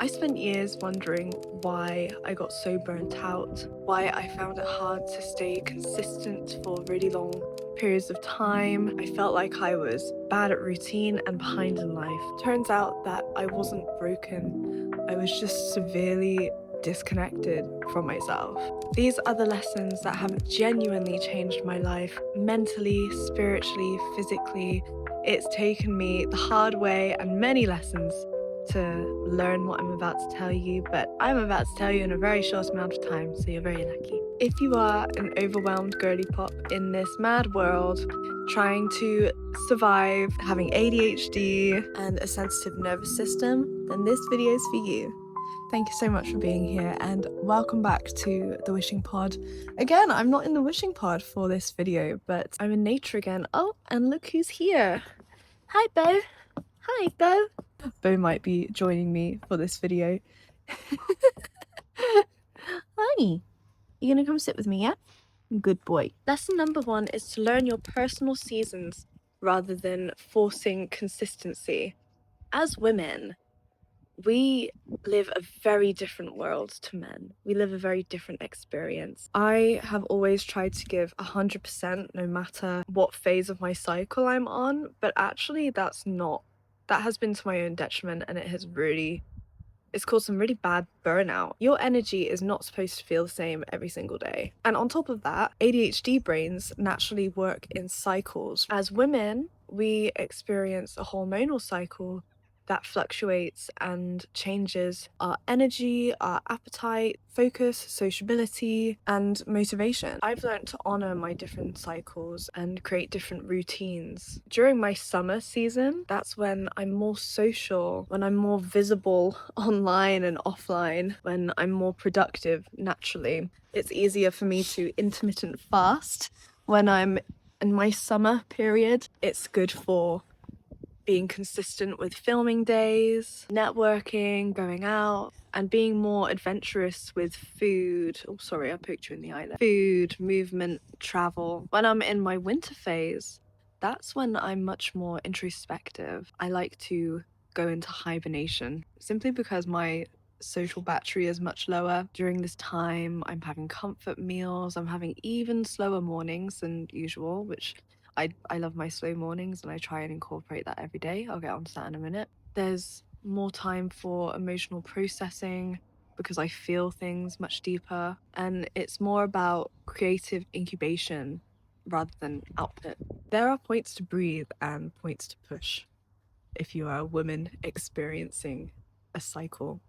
I spent years wondering why I got so burnt out, why I found it hard to stay consistent for really long periods of time. I felt like I was bad at routine and behind in life. Turns out that I wasn't broken, I was just severely disconnected from myself. These are the lessons that have genuinely changed my life mentally, spiritually, physically. It's taken me the hard way and many lessons to learn what I'm about to tell you, but I'm about to tell you in a very short amount of time, so you're very lucky. If you are an overwhelmed girly pop in this mad world, trying to survive having ADHD and a sensitive nervous system, then this video is for you. Thank you so much for being here and welcome back to the Wishing Pod. Again, I'm not in the Wishing Pod for this video, but I'm in nature again. Oh, and look who's here. Hi, Bo. Hi, Bo. Bo might be joining me for this video. Honey, you gonna come sit with me, yeah? Good boy. Lesson number 1 is to learn your personal seasons rather than forcing consistency. As women, we live a very different world to men. We live a very different experience. I have always tried to give 100% no matter what phase of my cycle I'm on, but actually that has been to my own detriment, and it's caused some really bad burnout. Your energy is not supposed to feel the same every single day. And on top of that, ADHD brains naturally work in cycles. As women, we experience a hormonal cycle that fluctuates and changes our energy, our appetite, focus, sociability, and motivation. I've learned to honor my different cycles and create different routines. During my summer season, that's when I'm more social, when I'm more visible online and offline, when I'm more productive naturally. It's easier for me to intermittent fast when I'm in my summer period. It's good for being consistent with filming days, networking, going out, and being more adventurous with food. Oh, sorry, I poked you in the eye there. Food, movement, travel. When I'm in my winter phase, that's when I'm much more introspective. I like to go into hibernation simply because my social battery is much lower during this time. I'm having comfort meals, I'm having even slower mornings than usual, which I love my slow mornings and I try and incorporate that every day. I'll get onto that in a minute. There's more time for emotional processing because I feel things much deeper, and it's more about creative incubation rather than output. There are points to breathe and points to push if you are a woman experiencing a cycle,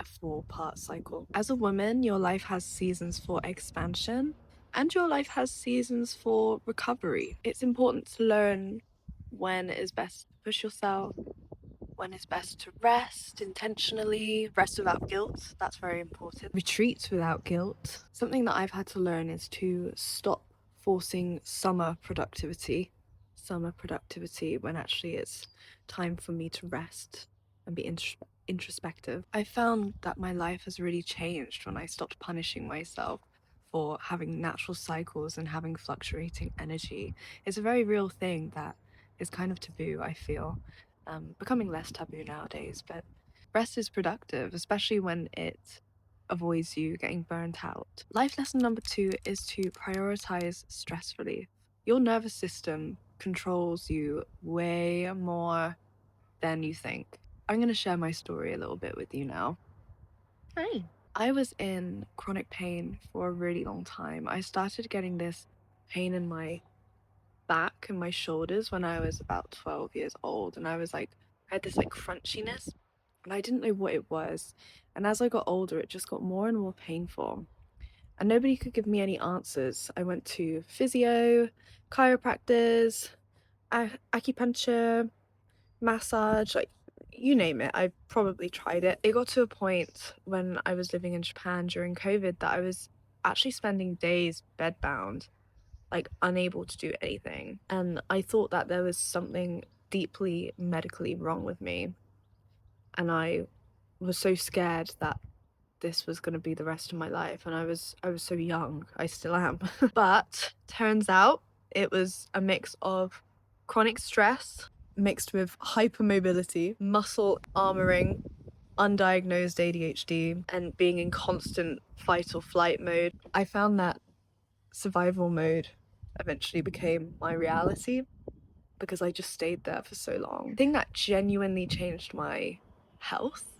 a 4-part cycle. As a woman, your life has seasons for expansion and your life has seasons for recovery. It's important to learn when it is best to push yourself, when it's best to rest intentionally, rest without guilt. That's very important. Retreat without guilt. Something that I've had to learn is to stop forcing summer productivity when actually it's time for me to rest and be introspective. I found that my life has really changed when I stopped punishing myself for having natural cycles and having fluctuating energy. It's a very real thing that is kind of taboo, I feel. Becoming less taboo nowadays, but rest is productive, especially when it avoids you getting burnt out. Life lesson number 2 is to prioritize stress relief. Your nervous system controls you way more than you think. I'm going to share my story a little bit with you now. Hi. I was in chronic pain for a really long time. I started getting this pain in my back and my shoulders when I was about 12 years old, and I had this crunchiness, and I didn't know what it was. And as I got older, it just got more and more painful, and nobody could give me any answers. I went to physio, chiropractors, acupuncture, massage, you name it. I've probably tried it. It got to a point when I was living in Japan during COVID that I was actually spending days bedbound, unable to do anything. And I thought that there was something deeply medically wrong with me. And I was so scared that this was going to be the rest of my life. And I was so young. I still am. But turns out it was a mix of chronic stress mixed with hypermobility, muscle armoring, undiagnosed ADHD and being in constant fight or flight mode, I found that survival mode eventually became my reality because I just stayed there for so long. The thing that genuinely changed my health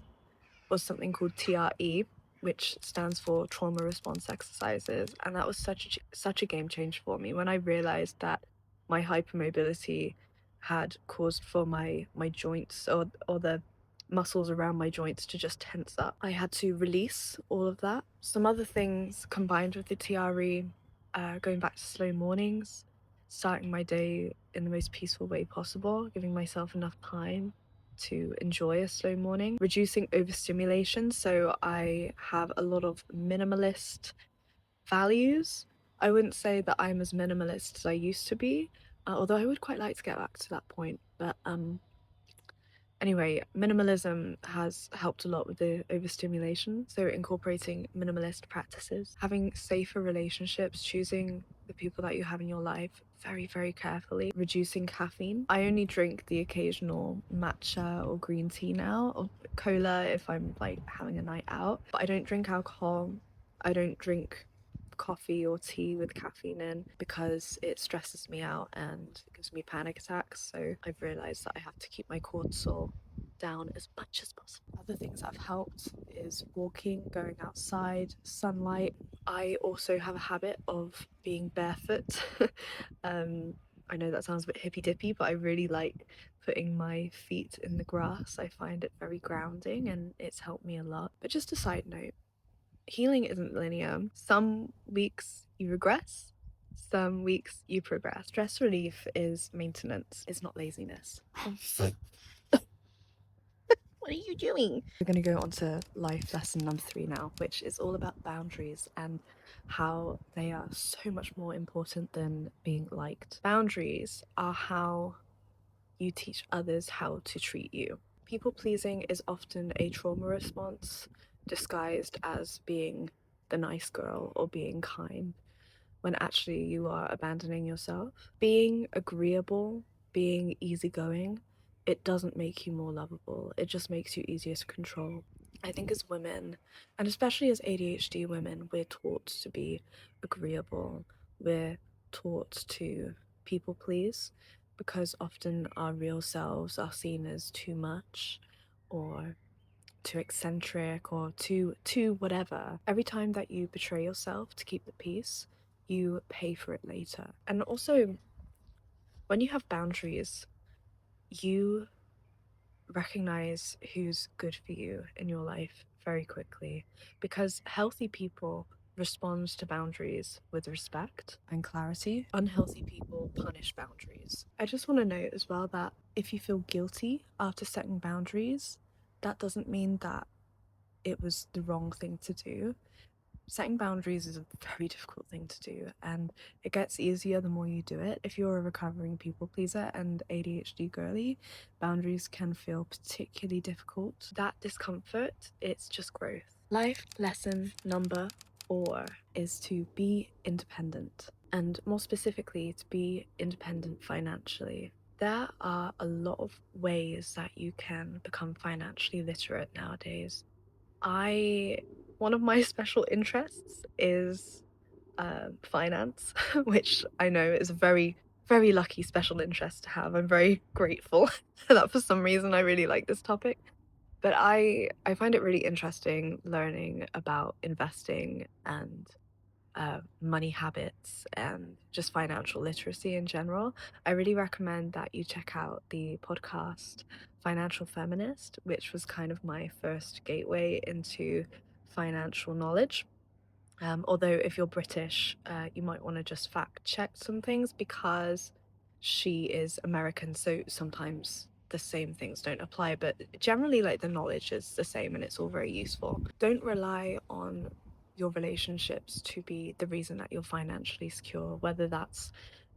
was something called TRE, which stands for trauma response exercises, and that was such a game changer for me when I realized that my hypermobility had caused for my joints or the muscles around my joints to just tense up. I had to release all of that. Some other things combined with the TRE, going back to slow mornings, starting my day in the most peaceful way possible, giving myself enough time to enjoy a slow morning, reducing overstimulation. So I have a lot of minimalist values. I wouldn't say that I'm as minimalist as I used to be, although I would quite like to get back to that point. But anyway, minimalism has helped a lot with the overstimulation. So incorporating minimalist practices, having safer relationships, choosing the people that you have in your life very, very carefully, reducing caffeine. I only drink the occasional matcha or green tea now, or cola if I'm like having a night out, but I don't drink alcohol. I don't drink coffee or tea with caffeine in because it stresses me out and gives me panic attacks. So I've realized that I have to keep my cortisol down as much as possible. Other things that have helped is walking, going outside, sunlight. I also have a habit of being barefoot. I know that sounds a bit hippy dippy, but I really like putting my feet in the grass. I find it very grounding and it's helped me a lot. But just a side note, healing isn't linear. Some weeks you regress, some weeks you progress. Stress relief is maintenance, it's not laziness. What are you doing? We're going to go on to life lesson number 3 now, which is all about boundaries and how they are so much more important than being liked. Boundaries are how you teach others how to treat you. People pleasing is often a trauma response disguised as being the nice girl or being kind, when actually you are abandoning yourself. Being agreeable, being easygoing, it doesn't make you more lovable, it just makes you easier to control. I think as women, and especially as ADHD women, we're taught to be agreeable, we're taught to people please, because often our real selves are seen as too much or too eccentric or too whatever. Every time that you betray yourself to keep the peace, you pay for it later. And also, when you have boundaries, you recognize who's good for you in your life very quickly, because healthy people respond to boundaries with respect and clarity. Unhealthy people punish boundaries. I just want to note as well that if you feel guilty after setting boundaries, that doesn't mean that it was the wrong thing to do. Setting boundaries is a very difficult thing to do, and it gets easier the more you do it. If you're a recovering people pleaser and ADHD girly, boundaries can feel particularly difficult. That discomfort, it's just growth. Life lesson number 4 is to be independent, and more specifically, to be independent financially. There are a lot of ways that you can become financially literate nowadays. One of my special interests is finance, which I know is a very, very lucky special interest to have. I'm very grateful that for some reason I really like this topic. But I find it really interesting learning about investing and money habits and just financial literacy in general. I really recommend that you check out the podcast Financial Feminist, which was kind of my first gateway into financial knowledge. Although if you're British, you might want to just fact check some things because she is American, so sometimes the same things don't apply, but generally like the knowledge is the same and it's all very useful. Don't rely on your relationships to be the reason that you're financially secure, whether that's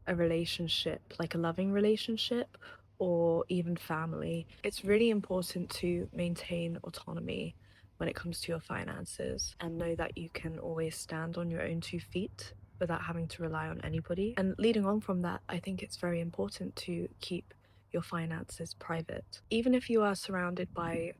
a relationship, like a loving relationship, or even family. It's really important to maintain autonomy when it comes to your finances and know that you can always stand on your own 2 feet without having to rely on anybody. And leading on from that, I think it's very important to keep your finances private. Even if you are surrounded by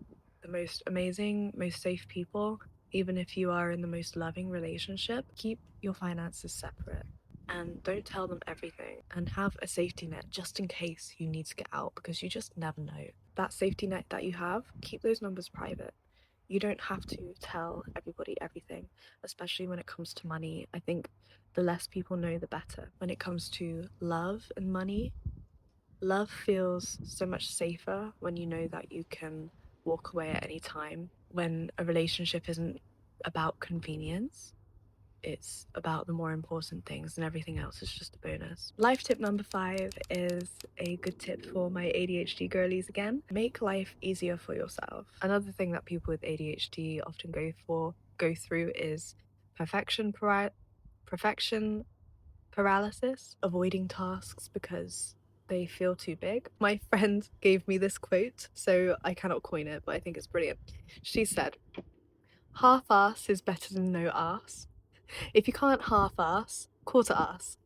the most amazing, most safe people, even if you are in the most loving relationship, keep your finances separate and don't tell them everything, and have a safety net just in case you need to get out, because you just never know. That safety net that you have, keep those numbers private. You don't have to tell everybody everything, especially when it comes to money. I think the less people know, the better. When it comes to love and money, love feels so much safer when you know that you can walk away at any time. When a relationship isn't about convenience, it's about the more important things, and everything else is just a bonus. Life tip number 5 is a good tip for my ADHD girlies again. Make life easier for yourself. Another thing that people with ADHD often go through is perfection paralysis, avoiding tasks because they feel too big. My friend gave me this quote, so I cannot coin it, but I think it's brilliant. She said, "Half-ass is better than no ass. If you can't half-ass, quarter-ass."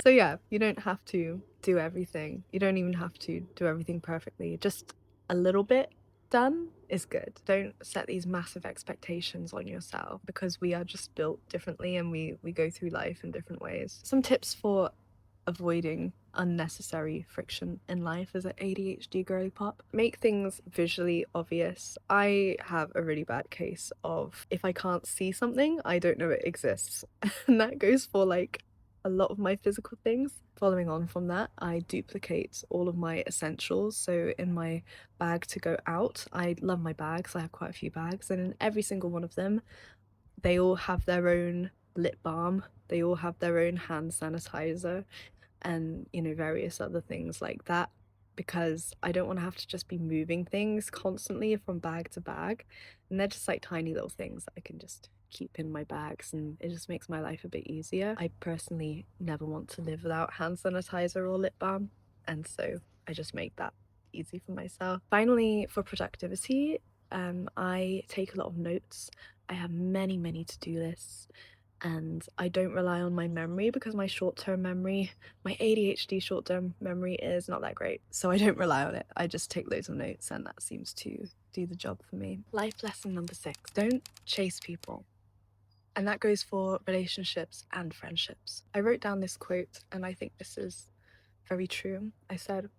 So yeah, you don't have to do everything. You don't even have to do everything perfectly. Just a little bit done is good. Don't set these massive expectations on yourself, because we are just built differently and we go through life in different ways. Some tips for avoiding unnecessary friction in life as an ADHD girly pop. Make things visually obvious. I have a really bad case of, if I can't see something, I don't know it exists. And that goes for like a lot of my physical things. Following on from that, I duplicate all of my essentials. So in my bag to go out, I love my bags. I have quite a few bags, and in every single one of them, they all have their own lip balm, they all have their own hand sanitizer, and various other things like that, because I don't want to have to just be moving things constantly from bag to bag, and they're just like tiny little things that I can just keep in my bags, and it just makes my life a bit easier. I personally never want to live without hand sanitizer or lip balm, and so I just make that easy for myself. Finally, for productivity, I take a lot of notes. I have many to-do lists, and I don't rely on my memory, because my ADHD short-term memory is not that great, so I don't rely on it. I just take loads of notes, and that seems to do the job for me. Life lesson number 6, don't chase people. And that goes for relationships and friendships. I wrote down this quote, and I think this is very true. I said,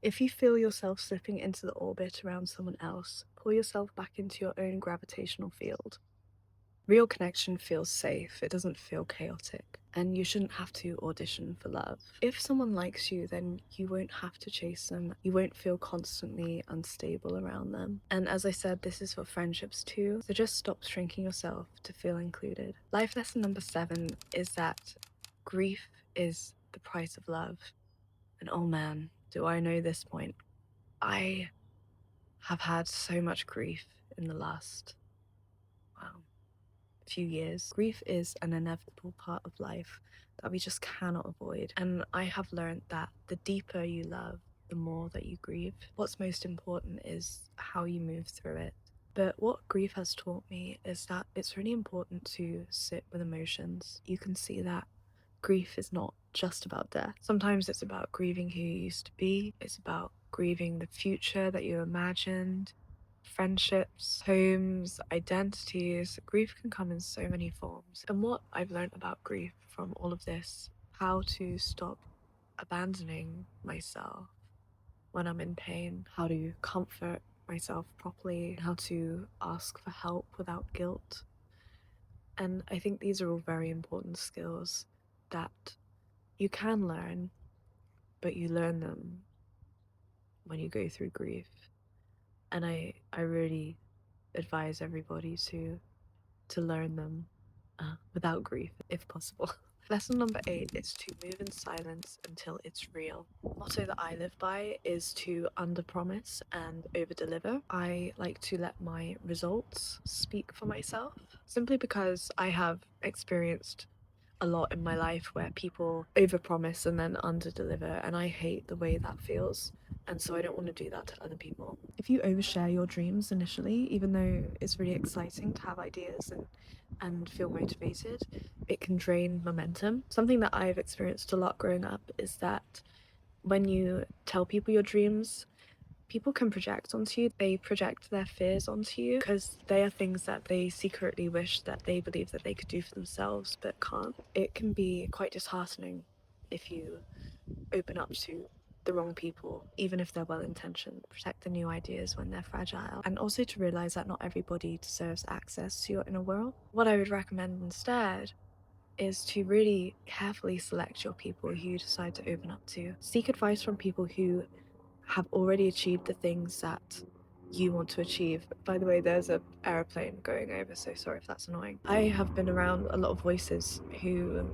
"If you feel yourself slipping into the orbit around someone else, pull yourself back into your own gravitational field." Real connection feels safe, it doesn't feel chaotic, and you shouldn't have to audition for love. If someone likes you, then you won't have to chase them. You won't feel constantly unstable around them. And as I said, this is for friendships too, so just stop shrinking yourself to feel included. Life lesson number 7 is that grief is the price of love. And oh man, do I know this point. I have had so much grief in the last, wow, few years. Grief is an inevitable part of life that we just cannot avoid. And I have learned that the deeper you love, the more that you grieve. What's most important is how you move through it. But what grief has taught me is that it's really important to sit with emotions. You can see that grief is not just about death. Sometimes it's about grieving who you used to be. It's about grieving the future that you imagined. Friendships, homes, identities. Grief can come in so many forms. And what I've learned about grief from all of this, how to stop abandoning myself when I'm in pain, how to comfort myself properly, how to ask for help without guilt. And I think these are all very important skills that you can learn, but you learn them when you go through grief. And I really advise everybody to learn them without grief, if possible. Lesson number 8 is to move in silence until it's real. The motto that I live by is to underpromise and overdeliver. I like to let my results speak for myself, simply because I have experienced a lot in my life where people overpromise and then underdeliver, and I hate the way that feels. And so I don't want to do that to other people. If you overshare your dreams initially, even though it's really exciting to have ideas and feel motivated, it can drain momentum. Something that I've experienced a lot growing up is that when you tell people your dreams, People can project onto you. They project their fears onto you because they are things that they secretly wish that they believe that they could do for themselves but can't. It can be quite disheartening if you open up to the wrong people, even if they're well-intentioned. Protect the new ideas when they're fragile, and also to realize that not everybody deserves access to your inner world. What I would recommend instead is to really carefully select your people who you decide to open up to. Seek advice from people who have already achieved the things that you want to achieve. By the way, there's an aeroplane going over, so sorry if that's annoying. I have been around a lot of voices who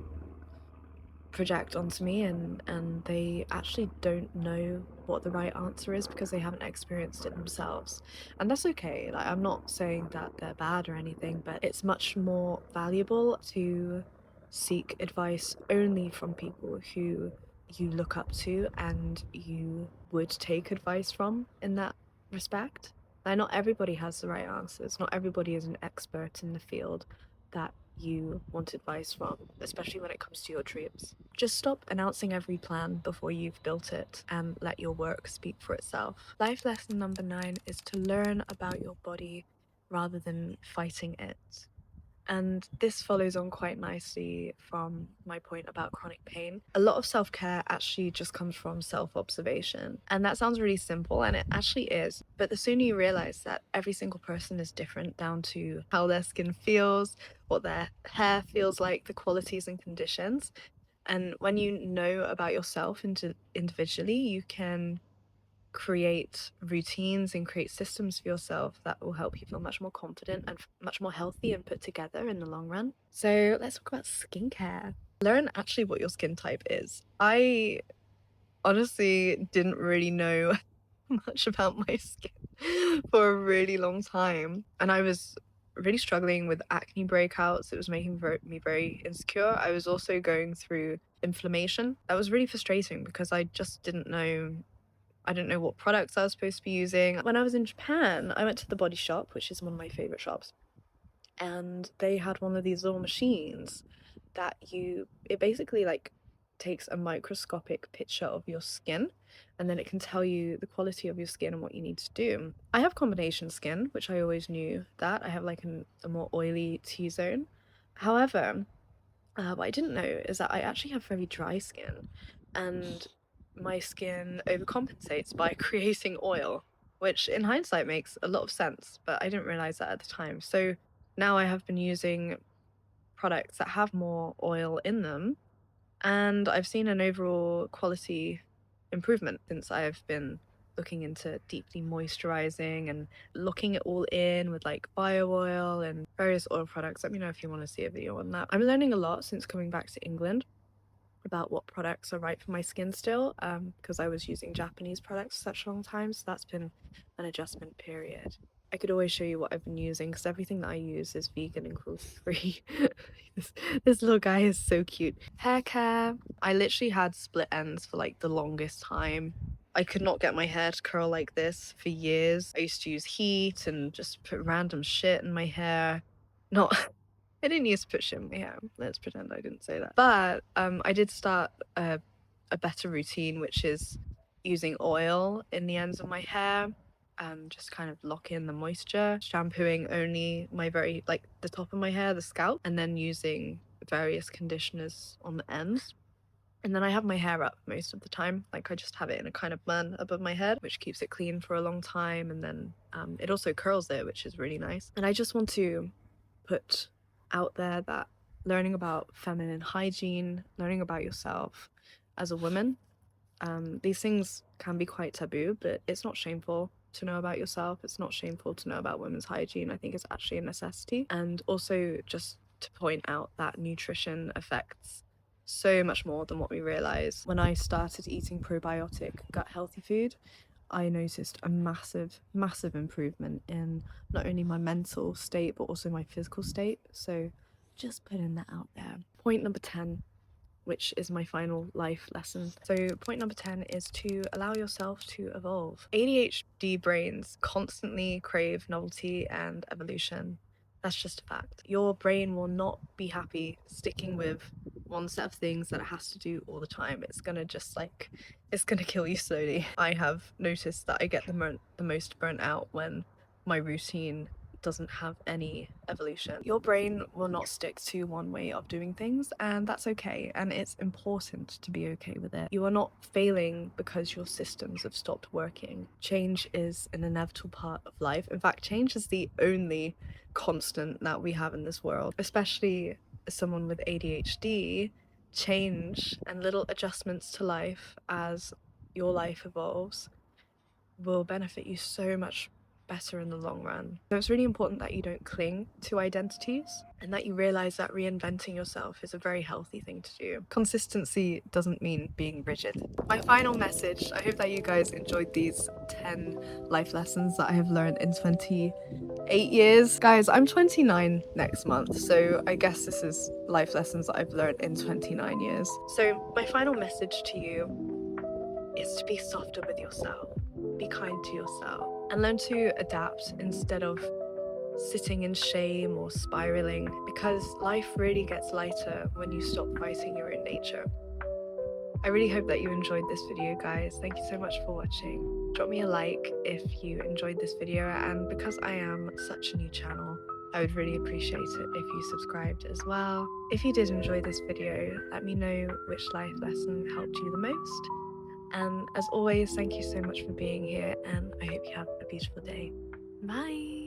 project onto me, and they actually don't know what the right answer is because they haven't experienced it themselves, and that's okay. Like, I'm not saying that they're bad or anything, but it's much more valuable to seek advice only from people who you look up to and you would take advice from in that respect. Like, not everybody has the right answers, not everybody is an expert in the field that you want advice from, especially when it comes to your dreams. Just stop announcing every plan before you've built it and let your work speak for itself. Life lesson number 9 is to learn about your body rather than fighting it. And this follows on quite nicely from my point about chronic pain. A lot of self-care actually just comes from self-observation. And that sounds really simple, and it actually is. But the sooner you realize that every single person is different down to how their skin feels, what their hair feels like, the qualities and conditions. And when you know about yourself individually, you can create routines and create systems for yourself that will help you feel much more confident and much more healthy and put together in the long run. So let's talk about skincare. Learn actually what your skin type is. I honestly didn't really know much about my skin for a really long time, and I was really struggling with acne breakouts. It was making me very insecure. I was also going through inflammation. That was really frustrating because I just didn't know. I didn't know what products I was supposed to be using. When I was in Japan, I went to the Body Shop, which is one of my favorite shops, and they had one of these little machines that it basically like takes a microscopic picture of your skin, and then it can tell you the quality of your skin and what you need to do. I have combination skin, which I always knew that. I have like a more oily T-zone. However, what I didn't know is that I actually have very dry skin, and my skin overcompensates by creating oil, which in hindsight makes a lot of sense, but I didn't realize that at the time. So now I have been using products that have more oil in them, and I've seen an overall quality improvement since I've been looking into deeply moisturizing and looking it all in with like bio oil and various oil products. Let me know if you want to see a video on that. I'm learning a lot since coming back to England about what products are right for my skin still, because I was using Japanese products for such a long time, so that's been an adjustment period. I could always show you what I've been using because everything that I use is vegan and cruelty free. this little guy is so cute. Hair care. I literally had split ends for like the longest time. I could not get my hair to curl like this for years. I used to use heat and just put random shit in my hair. Not I didn't use to put shit in my hair. Let's pretend I didn't say that. But I did start a better routine, which is using oil in the ends of my hair, just kind of lock in the moisture, shampooing only my the top of my hair, the scalp, and then using various conditioners on the ends. And then I have my hair up most of the time. Like, I just have it in a kind of bun above my head, which keeps it clean for a long time. And then it also curls it, which is really nice. And I just want to put out there that learning about feminine hygiene, learning about yourself as a woman, these things can be quite taboo, but it's not shameful to know about yourself. It's not shameful to know about women's hygiene. I think it's actually a necessity. And also just to point out that nutrition affects so much more than what we realize. When I started eating probiotic gut healthy food, I noticed a massive, massive improvement in not only my mental state, but also my physical state. So just putting that out there. Point number 10, which is my final life lesson. So point number 10 is to allow yourself to evolve. ADHD brains constantly crave novelty and evolution. That's just a fact. Your brain will not be happy sticking with one set of things that it has to do all the time. It's gonna just like, it's gonna kill you slowly. I have noticed that I get the most burnt out when my routine doesn't have any evolution. Your brain will not stick to one way of doing things, and that's okay, and it's important to be okay with it. You are not failing because your systems have stopped working. Change is an inevitable part of life. In fact, change is the only constant that we have in this world, especially as someone with ADHD. Change and little adjustments to life as your life evolves will benefit you so much better in the long run. So it's really important that you don't cling to identities and that you realize that reinventing yourself is a very healthy thing to do. Consistency doesn't mean being rigid. My final message, I hope that you guys enjoyed these 10 life lessons that I have learned in 28 years. Guys, I'm 29 next month, so I guess this is life lessons that I've learned in 29 years. So my final message to you is to be softer with yourself. Be kind to yourself and learn to adapt instead of sitting in shame or spiraling, because life really gets lighter when you stop fighting your own nature. I really hope that you enjoyed this video, guys. Thank you so much for watching. Drop me a like if you enjoyed this video, and because I am such a new channel, I would really appreciate it if you subscribed as well. If you did enjoy this video, let me know which life lesson helped you the most. And as always, thank you so much for being here, and I hope you have a beautiful day. Bye!